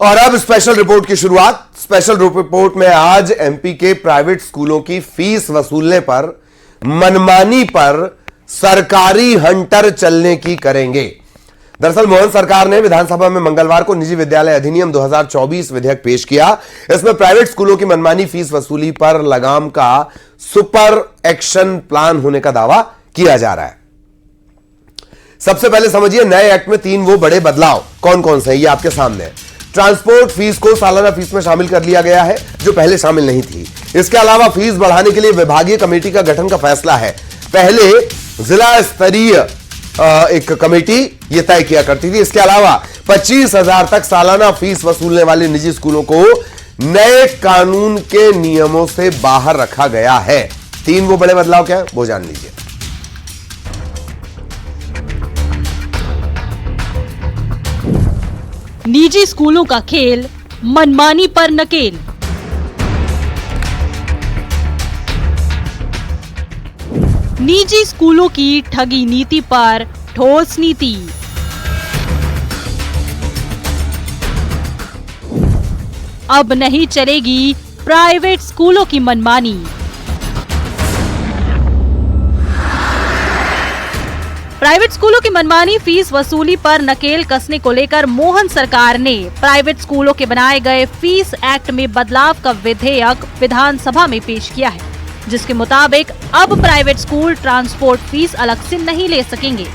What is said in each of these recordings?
और अब special report की शुरुआत। स्पेशल रिपोर्ट में आज एमपी के प्राइवेट स्कूलों की फीस वसूलने पर, मनमानी पर सरकारी हंटर चलने की करेंगे। दरअसल मोहन सरकार ने विधानसभा में मंगलवार को निजी विद्यालय अधिनियम 2024 विधेयक पेश किया। इसमें प्राइवेट स्कूलों की मनमानी फीस वसूली पर लगाम का सुपर एक्शन प्लान होने का दावा किया जा रहा है। सबसे पहले समझिए नए एक्ट में 3 वो बड़े बदलाव कौन कौन से हैं, ये आपके सामने है। ट्रांसपोर्ट फीस को सालाना फीस में शामिल कर लिया गया है, जो पहले शामिल नहीं थी। इसके अलावा फीस बढ़ाने के लिए विभागीय कमेटी का गठन का फैसला है। पहले जिला स्तरीय एक कमेटी यह तय किया करती थी। इसके अलावा 25,000 तक सालाना फीस वसूलने वाले निजी स्कूलों को नए कानून के नियमों से बाहर रखा गया है। 3 वो बड़े बदलाव क्या है वो जान लीजिए। निजी स्कूलों का खेल, मनमानी पर नकेल। निजी स्कूलों की ठगी नीति पर ठोस नीति। अब नहीं चलेगी प्राइवेट स्कूलों की मनमानी। प्राइवेट स्कूलों की मनमानी फीस वसूली पर नकेल कसने को लेकर मोहन सरकार ने प्राइवेट स्कूलों के बनाए गए फीस एक्ट में बदलाव का विधेयक विधानसभा में पेश किया है, जिसके मुताबिक अब प्राइवेट स्कूल ट्रांसपोर्ट फीस अलग से नहीं ले सकेंगे,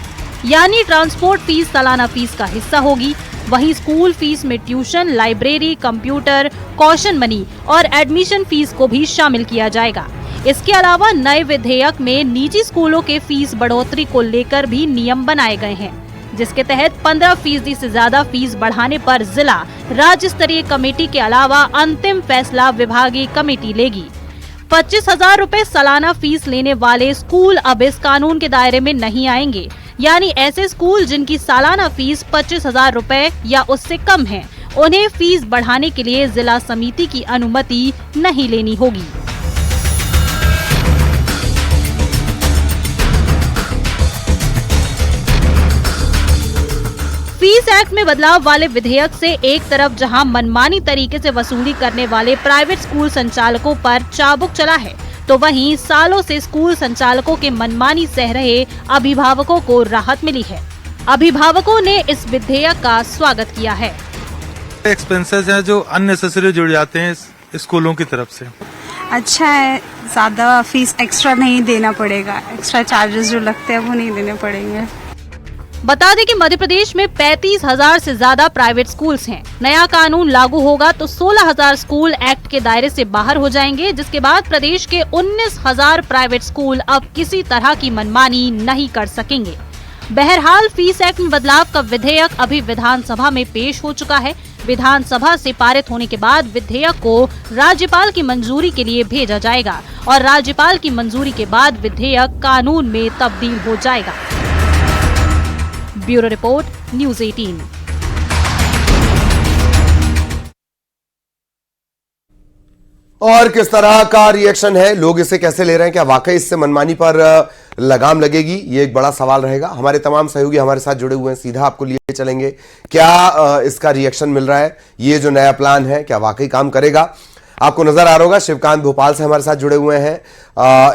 यानी ट्रांसपोर्ट फीस सालाना फीस का हिस्सा होगी। वहीं स्कूल फीस में tuition, library, computer, caution money और एडमिशन फीस को भी शामिल किया जाएगा। इसके अलावा नए विधेयक में निजी स्कूलों के फीस बढ़ोतरी को लेकर भी नियम बनाए गए हैं, जिसके तहत 15% से ज्यादा फीस बढ़ाने पर जिला राज्य स्तरीय कमेटी के अलावा अंतिम फैसला विभागीय कमेटी लेगी। 25,000 रुपए सालाना फीस लेने वाले स्कूल अब इस कानून के दायरे में नहीं आएंगे, यानी ऐसे स्कूल जिनकी सालाना फीस 25,000 रुपए या उससे कम है, उन्हें फीस बढ़ाने के लिए जिला समिति की अनुमति नहीं लेनी होगी। फीस एक्ट में बदलाव वाले विधेयक से एक तरफ जहां मनमानी तरीके से वसूली करने वाले प्राइवेट स्कूल संचालकों पर चाबुक चला है, तो वहीं सालों से स्कूल संचालकों के मनमानी सह रहे अभिभावकों को राहत मिली है। अभिभावकों ने इस विधेयक का स्वागत किया है। एक्सपेंसेस हैं जो अननेसेसरी जुड़ जाते हैं स्कूलों की तरफ से। अच्छा है, ज्यादा फीस एक्स्ट्रा नहीं देना पड़ेगा, एक्स्ट्रा चार्जेस जो लगते हैं वो नहीं देने पड़ेंगे। बता दें कि मध्य प्रदेश में 35,000 से ज्यादा प्राइवेट स्कूल्स हैं। नया कानून लागू होगा तो 16,000 स्कूल एक्ट के दायरे से बाहर हो जाएंगे, जिसके बाद प्रदेश के 19,000 प्राइवेट स्कूल अब किसी तरह की मनमानी नहीं कर सकेंगे। बहरहाल फीस एक्ट में बदलाव का विधेयक अभी विधानसभा में पेश हो चुका है। विधानसभा से पारित होने के बाद विधेयक को राज्यपाल की मंजूरी के लिए भेजा जाएगा और राज्यपाल की मंजूरी के बाद विधेयक कानून में तब्दील हो जाएगा। Bureau report, news 18। और किस तरह का रिएक्शन है, लोग इसे कैसे ले रहे हैं, क्या वाकई इससे मनमानी पर लगाम लगेगी, ये एक बड़ा सवाल रहेगा। हमारे तमाम सहयोगी हमारे साथ जुड़े हुए हैं, सीधा आपको लिए चलेंगे। क्या इसका रिएक्शन मिल रहा है, ये जो नया प्लान है क्या वाकई काम करेगा? आपको नजर आ रहा होगा शिवकांत भोपाल से हमारे साथ जुड़े हुए हैं,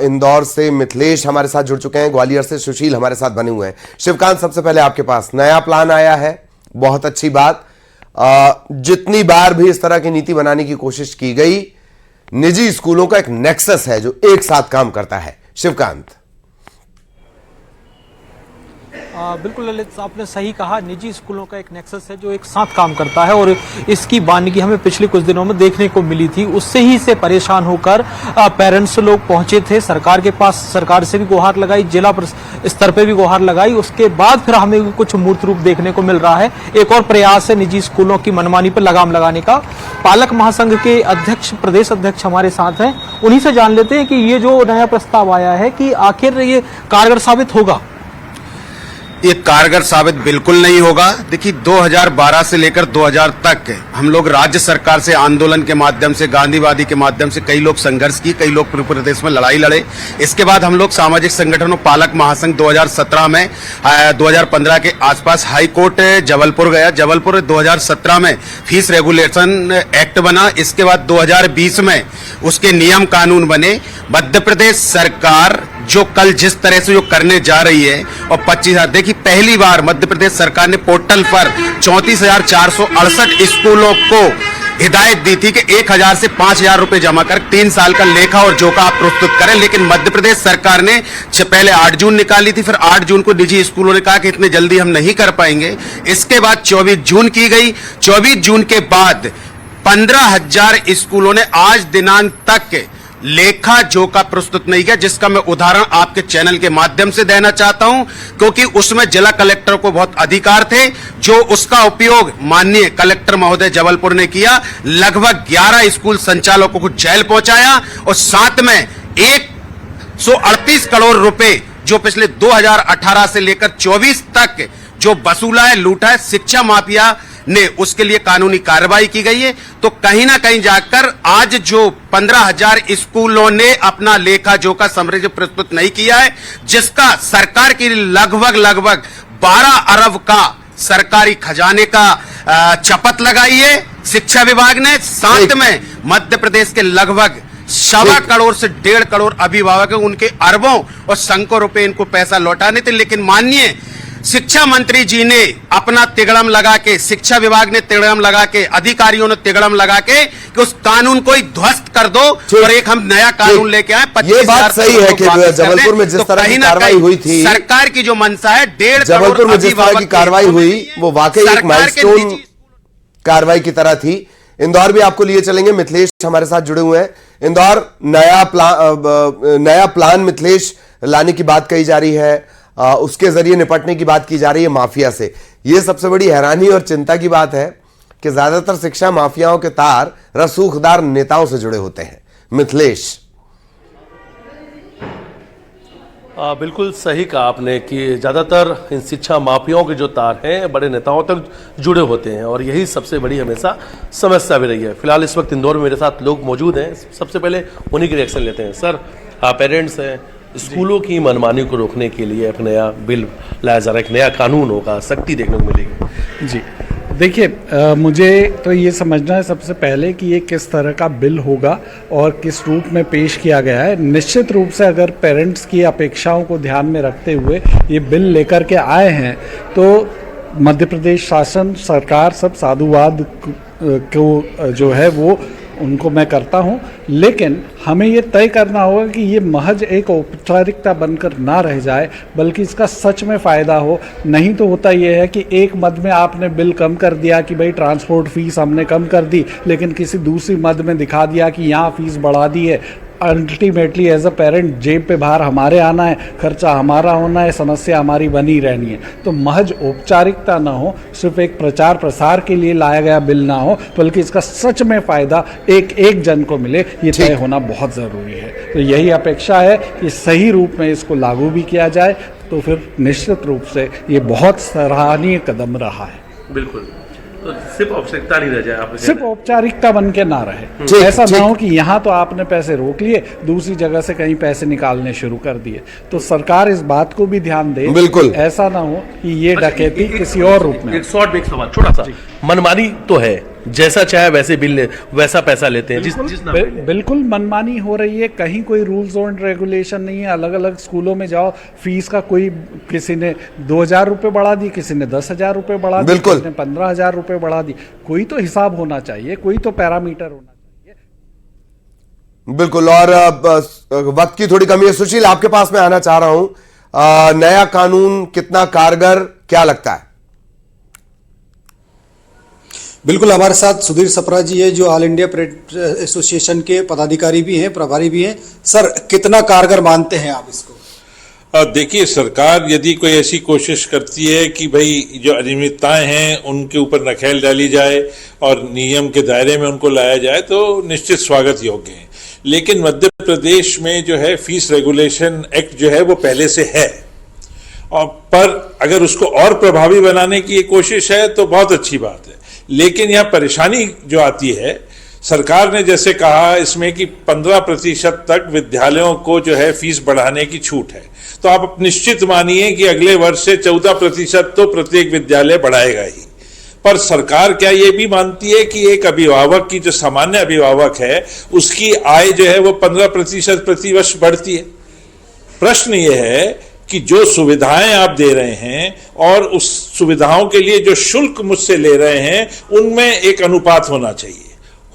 इंदौर से मिथिलेश हमारे साथ जुड़ चुके हैं, ग्वालियर से सुशील हमारे साथ बने हुए हैं। शिवकांत, सबसे पहले आपके पास नया प्लान आया है, बहुत अच्छी बात। जितनी बार भी इस तरह की नीति बनाने की कोशिश की गई, निजी स्कूलों का एक नेक्सस है जो एक साथ काम करता है। शिवकांत। बिल्कुल ललित, आपने सही कहा, निजी स्कूलों का एक नेक्सस है जो एक साथ काम करता है और इसकी बानगी हमें पिछले कुछ दिनों में देखने को मिली थी। उससे ही से परेशान होकर पेरेंट्स लोग पहुंचे थे सरकार के पास, सरकार से भी गुहार लगाई, जिला स्तर पे भी गुहार लगाई। उसके बाद फिर हमें कुछ मूर्त रूप देखने को मिल रहा है। एक और प्रयास है निजी स्कूलों की मनमानी पर लगाम लगाने का। पालक महासंघ के अध्यक्ष, प्रदेश अध्यक्ष हमारे साथ हैं, उन्हीं से जान लेते हैं कि ये जो नया प्रस्ताव आया है कि आखिर ये कारगर साबित होगा। ये कारगर साबित बिल्कुल नहीं होगा। देखिए 2012 से लेकर 2000 तक हम लोग राज्य सरकार से आंदोलन के माध्यम से, गांधीवादी के माध्यम से कई लोग संघर्ष किए, कई लोग पूरे प्रदेश में लड़ाई लड़े। इसके बाद हम लोग सामाजिक संगठनों पालक महासंघ 2017 में 2015 के आसपास हाई कोर्ट जबलपुर गया। जबलपुर 2017 में फीस रेगुलेशन एक्ट बना। इसके बाद 2020 में उसके नियम कानून बने। मध्य प्रदेश सरकार जो कल जिस तरह से जो करने जा रही है और 25,000, देखिए पहली बार मध्य प्रदेश सरकार ने पोर्टल पर 34,468 स्कूलों को हिदायत दी थी कि 1,000 से 5,000 रुपए जमा कर 3 साल का लेखा और जोखा आप प्रस्तुत करें। लेकिन मध्य प्रदेश सरकार ने पहले 8 जून निकाली थी, फिर 8 जून को निजी स्कूलों ने कहा कि इतने जल्दी हम नहीं कर पाएंगे। इसके बाद 24 जून की गई। 24 जून के बाद 15,000 स्कूलों ने आज दिनांक तक लेखा जोखा प्रस्तुत नहीं किया, जिसका मैं उदाहरण आपके चैनल के माध्यम से देना चाहता हूं, क्योंकि उसमें जिला कलेक्टर को बहुत अधिकार थे, जो उसका उपयोग माननीय कलेक्टर महोदय जबलपुर ने किया। लगभग 11 स्कूल संचालकों को जेल पहुंचाया और साथ में 138 करोड़ रुपए जो पिछले 2018 से लेकर 24 तक जो वसूला है, लूटा है शिक्षा माफिया ने, उसके लिए कानूनी कार्रवाई की गई है। तो कहीं ना कहीं जाकर आज जो 15,000 स्कूलों ने अपना लेखा जोखा समृद्ध प्रस्तुत नहीं किया है, जिसका सरकार की लगभग 12 अरब का सरकारी खजाने का चपत लगाई है शिक्षा विभाग ने। साथ में मध्य प्रदेश के लगभग 1.25 करोड़ से 1.5 करोड़ अभिभावक हैं, उनके अरबों और सैकड़ों रुपए इनको पैसा लौटाने थे। लेकिन माननीय शिक्षा मंत्री जी ने अपना तिगड़म लगा के, शिक्षा विभाग ने तिगड़म लगा के, अधिकारियों ने तिगड़म लगा के कि उस कानून को ही ध्वस्त कर दो और एक हम नया कानून लेके आए। 25,000 ये बात सही है कि जबलपुर में जिस तरह की कार्रवाई हुई थी, सरकार की जो मंशा है 1.5 करोड़ जबलपुर में जिस तरह की कार्रवाई हुई वो वाकई एक माइलस्टोन कार्रवाई की तरह थी। इंदौर भी आपको लिए चलेंगे, मिथिलेश हमारे साथ जुड़े हुए हैं। इंदौर नया प्लान मिथिलेश लाने की बात कही जा रही है, उसके जरिए निपटने की बात की जा रही है माफिया से। यह सबसे बड़ी हैरानी और चिंता की बात है कि ज्यादातर शिक्षा माफियाओं के तार रसूखदार नेताओं से जुड़े होते हैं। मिथिलेश, बिल्कुल सही कहा आपने कि ज़्यादातर इन शिक्षा माफियाओं के जो तार हैं बड़े नेताओं तक जुड़े होते हैं और यही सबसे बड़ी हमेशा समस्या भी रही है। फिलहाल इस वक्त इंदौर में मेरे साथ लोग मौजूद हैं, सबसे पहले उन्हीं के रिएक्शन लेते हैं। सर, पेरेंट्स हैं, स्कूलों की मनमानी को रोकने के लिए एक नया बिल लाया जा रहा है, एक नया कानून होगा, सख्ती देखने को मिलेगी। जी देखिए, मुझे तो ये समझना है सबसे पहले कि ये किस तरह का बिल होगा और किस रूप में पेश किया गया है। निश्चित रूप से अगर पेरेंट्स की अपेक्षाओं को ध्यान में रखते हुए ये बिल लेकर के आए हैं तो मध्य प्रदेश शासन सरकार सब साधुवाद को जो है वो उनको मैं करता हूं, लेकिन हमें ये तय करना होगा कि ये महज एक औपचारिकता बनकर ना रह जाए, बल्कि इसका सच में फ़ायदा हो। नहीं तो होता ये है कि एक मद में आपने बिल कम कर दिया कि भाई ट्रांसपोर्ट फीस हमने कम कर दी, लेकिन किसी दूसरी मद में दिखा दिया कि यहाँ फीस बढ़ा दी है। अल्टीमेटली एज अ पेरेंट जेब पे बाहर हमारे आना है, खर्चा हमारा होना है, समस्या हमारी बनी रहनी है। तो महज औपचारिकता ना हो, सिर्फ एक प्रचार प्रसार के लिए लाया गया बिल ना हो, बल्कि इसका सच में फ़ायदा एक जन को मिले, ये तय होना बहुत ज़रूरी है। तो यही अपेक्षा है कि सही रूप में इसको लागू भी किया जाए, तो फिर निश्चित रूप से ये बहुत सराहनीय कदम रहा है। बिल्कुल, तो सिर्फ औपचारिकता नहीं रह जाए, आप सिर्फ औपचारिकता बन के ना रहे। ऐसा ना हो कि यहाँ तो आपने पैसे रोक लिए, दूसरी जगह से कहीं पैसे निकालने शुरू कर दिए। तो सरकार इस बात को भी ध्यान दे, बिल्कुल ऐसा ना हो कि ये डकैती किसी और रूप में। एक सवाल छोटा सा, मनमानी तो है, जैसा चाहे वैसे बिल वैसा पैसा लेते हैं। बिल्कुल मनमानी हो रही है, कहीं कोई रूल्स एंड रेगुलेशन नहीं है। अलग अलग स्कूलों में जाओ, फीस का कोई, किसी ने 2,000 रुपये बढ़ा दी, किसी ने 10,000 रुपये बढ़ा दी, किसी ने 15,000 रुपये बढ़ा दी। कोई तो हिसाब होना चाहिए, कोई तो पैरामीटर होना चाहिए। बिल्कुल, और वक्त की थोड़ी कमी है। सुशील, आपके पास मैं आना चाह रहा हूं, नया कानून कितना कारगर, क्या लगता है? बिल्कुल, हमारे साथ सुधीर सप्रा जी है, जो ऑल इंडिया प्रेस एसोसिएशन के पदाधिकारी भी हैं, प्रभारी भी हैं। सर, कितना कारगर मानते हैं आप इसको? देखिए, सरकार यदि कोई ऐसी कोशिश करती है कि भाई जो अनियमितताएं हैं उनके ऊपर नकेल डाली जाए और नियम के दायरे में उनको लाया जाए, तो निश्चित स्वागत योग्य है। लेकिन मध्य प्रदेश में जो है फीस रेगुलेशन एक्ट जो है वो पहले से है, और पर अगर उसको और प्रभावी बनाने की कोशिश है तो बहुत अच्छी बात है। लेकिन यहाँ परेशानी जो आती है, सरकार ने जैसे कहा इसमें कि 15% तक विद्यालयों को जो है फीस बढ़ाने की छूट है, तो आप निश्चित मानिए कि अगले वर्ष से 14% तो प्रत्येक विद्यालय बढ़ाएगा ही। पर सरकार क्या ये भी मानती है कि एक अभिभावक की, जो सामान्य अभिभावक है, उसकी आय जो है वो 15% प्रति वर्ष बढ़ती है? प्रश्न ये है कि जो सुविधाएं आप दे रहे हैं और उस सुविधाओं के लिए जो शुल्क मुझसे ले रहे हैं, उनमें एक अनुपात होना चाहिए।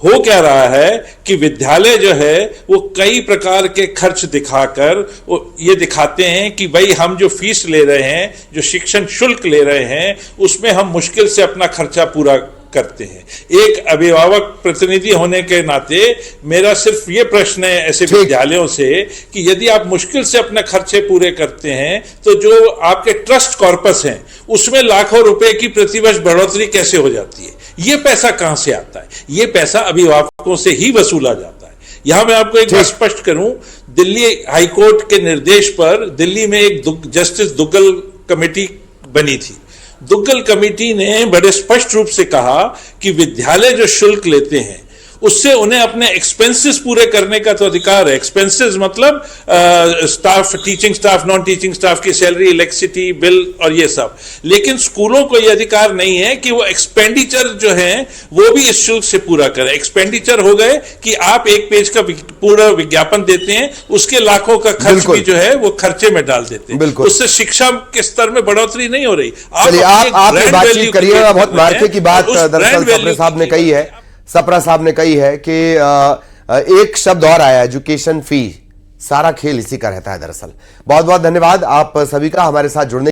हो क्या रहा है कि विद्यालय जो है वो कई प्रकार के खर्च दिखाकर वो ये दिखाते हैं कि भाई हम जो फीस ले रहे हैं, जो शिक्षण शुल्क ले रहे हैं, उसमें हम मुश्किल से अपना खर्चा पूरा करते हैं। एक अभिभावक प्रतिनिधि होने के नाते मेरा सिर्फ ये प्रश्न है ऐसे विद्यालयों से कि यदि आप मुश्किल से अपने खर्चे पूरे करते हैं तो जो आपके ट्रस्ट कॉर्पस हैं उसमें लाखों रुपए की प्रतिवर्ष बढ़ोतरी कैसे हो जाती है? ये पैसा कहां से आता है? ये पैसा अभिभावकों से ही वसूला जाता है। यहां मैं आपको एक बात स्पष्ट करूं, दिल्ली हाईकोर्ट के निर्देश पर दिल्ली में एक जस्टिस दुग्गल कमेटी बनी थी। दुग्गल कमेटी ने बड़े स्पष्ट रूप से कहा कि विद्यालय जो शुल्क लेते हैं उससे उन्हें अपने एक्सपेंसेस पूरे करने का तो अधिकार है। एक्सपेंसेस मतलब staff, teaching staff, non teaching staff की सैलरी, इलेक्ट्रिसिटी बिल और ये सब। लेकिन स्कूलों को यह अधिकार नहीं है कि वो एक्सपेंडिचर जो है वो भी इस शुल्क से पूरा करें। एक्सपेंडिचर हो गए कि आप एक पेज का पूरा विज्ञापन देते हैं, उसके लाखों का खर्च भी जो है वो खर्चे में डाल देते हैं। उससे शिक्षा के स्तर में बढ़ोतरी नहीं हो रही। आप बातचीत करिए। बहुत मार्के की बात दरअसल सप्रे साहब ने कही है, सप्रा साहब ने कही है कि एक शब्द और आया, एजुकेशन फी। सारा खेल इसी का रहता है दरअसल। बहुत बहुत धन्यवाद आप सभी का हमारे साथ जुड़ने